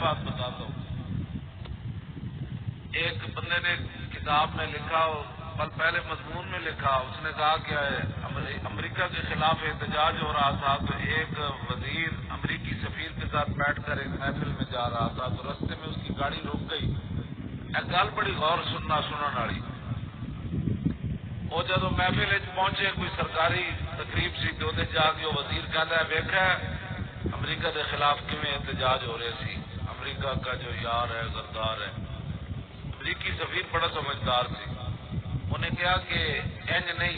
بات بتاتا ہوں. ایک بندے نے کتاب میں لکھا، بل پہلے مضمون میں لکھا، اس نے کہا کہ امریکہ کے خلاف احتجاج ہو رہا تھا تو ایک وزیر امریکی سفیر کے ساتھ بیٹھ کر ایک محفل میں جا رہا تھا تو رستے میں اس کی گاڑی رک گئی. ایک گل بڑی غور سنن والی. وہ جدو محفل پہنچے کوئی سرکاری تقریب سی تو جا کے وزیر کہتا ہے ویکھا امریکہ کے خلاف کیویں احتجاج ہو رہے سی، امریکہ کا جو یار ہے غدار ہے. امریکی سفیر بڑا سمجھدار سی، انہیں کہا کہ انج نہیں،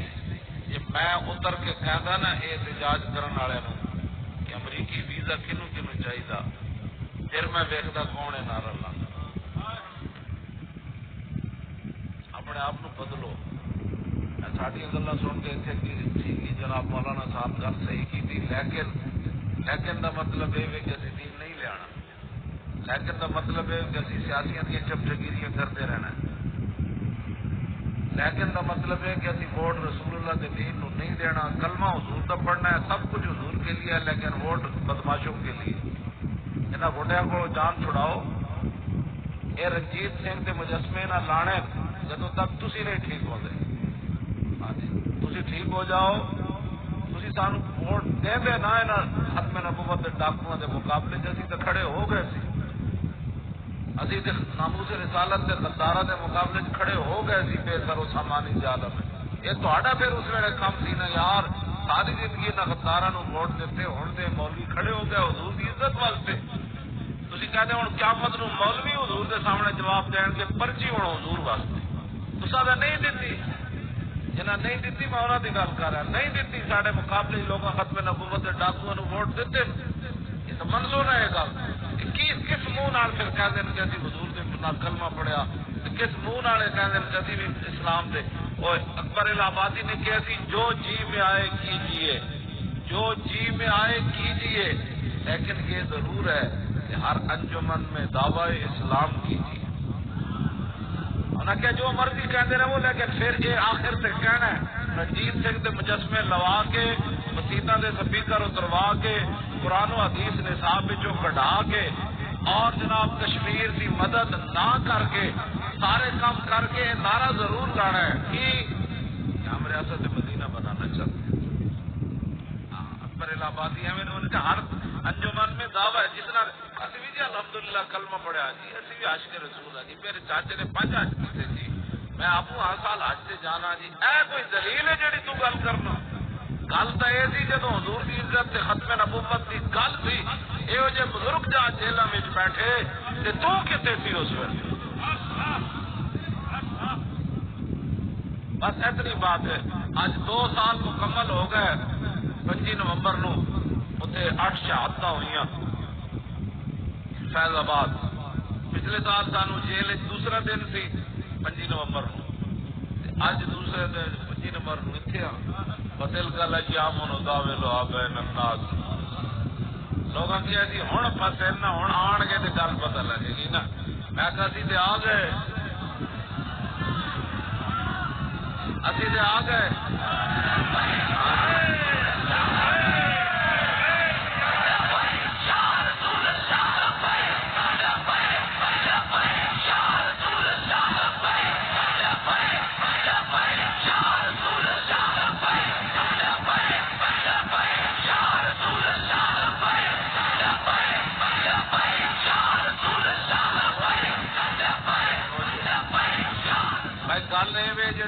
جی میں اتر کے کہتا نا یہ احتجاج کرنے والے کہ امریکی ویزا کنوں کنوں چاہیے، پھر میں ویکھدا کون ہے نعرہ لانا. اپنے آپ کو بدلو. ساری گلا سن کے اتنے کی جناب مولانا صاحب گل صحیح کی تھی، لیکن دا مطلب یہ کہ اسی دین نہیں لیا، لیکن دا مطلب ہے کہ اسی سیاسیاں کی چمچگیریاں کرتے رہنا، لیکن دا مطلب ہے کہ اسی ووٹ رسول اللہ کے دین نو نہیں دینا. کلمہ حضور کا پڑھنا ہے، سب کچھ حضور کے لیے ہے، لیکن ووٹ بدماشوں کے لیے. انہاں ووٹیاں کو جان چھڑاؤ. یہ رنجیت سنگھ کے مجسمے نہ لانے جدوں تک تسی نہیں ٹھیک ہوتے. ہاں جی تسی ٹھیک ہو جاؤ. تسی سانو ووٹ دے دے نہ انہاں ختم نبوت کے ڈاکوؤں کے مقابلے چ اسی تے کھڑے ہو گئے سی. اسی تے ناموس رسالت کے غداراں کے مقابلے چ کھڑے ہو گئے سی بے سر و سامانی ظالم. یہ تہاڈا پھر اس ویلے کام سی نا یار، ساری زندگی نہ غداراں نو ووٹ دیتے، ہن تے مولوی کھڑے ہو گئے حضور کی عزت واسطے. تسی کہتے ہن قیامت نو مولوی حضور دے سامنے جواب دین گے پرچی ہن حضور واسطے. تساں تے نہیں دتی، جنہاں نہیں دتی میں انہاں دی گل کر رہا، نہیں دتی ساڈے مقابلے لوگاں ختم نبوت کے ڈاکوؤں نو ووٹ دیتے. یہ تو منظور ہے یہ گل. کس منہ نال پھر کہتے ہیں کہ اسی حضور کے کلمہ پڑھیا، کس منہ نال کہتے ہیں کہ اسی بھی اسلام دے. اور اکبر الہ آبادی نے کہا سی جو جی میں آئے کیجیے، جو جی میں آئے کیجیے، لیکن یہ ضرور ہے کہ ہر انجمن میں دعوی اسلام کیجیے. انہیں کہ جو مرضی کہتے رہے وہ، لیکن پھر یہ آخر سے کہنا ہے رنجیت سنگھ کے مجسمے لوا کے، مسیتاں دے سپیکر اتروا کے، قرآن و حدیث نصاب وچوں کڈا کے، اور جناب کشمیر کی مدد نہ کر کے سارے کام کر کے نعرہ ضرور لانا ہے کہ ہم ریاست مدینہ بنانا چاہتے ہیں. اکبر الہ آبادی ہے انہوں نے ہر انجمن میں دعویٰ ہے جس طرح اسی بھی جی الحمدللہ کلمہ پڑھا جی، اسی بھی عاشق رسول ہے جی، میرے چاچے نے 5 حج کیتے جی، میں آپ ہر سال حج سے جانا جی. اے کوئی دلیل ہے جڑی تو گل کرنا؟ گل تو یہ تھی جدو حضور کی عزت سے ختم نبوت کی گل تھی، یہ جے بزرگ جہاں جیلوں میں بیٹھے تے تو کتے سی اس وقت؟ بس اتنی بات ہے. آج 2 سال مکمل ہو گئے. 25 نومبر نو اتنے 8 شہادتاں ہوئیاں فیض آباد. پچھلے سال سانو جیل دوسرا دن سی 25 نومبر نو، اج دوسرے دن 25 نومبر نو اتنے آ بدل گل ہے جی آمن داویلو بین الناس. لوگوں کی جی ہوں پسے نہ ہوں آن گے تو گل پتہ لگے گی نا. میں کہ اسی تے آ گئے، اسی تے آ گئے. گل یہ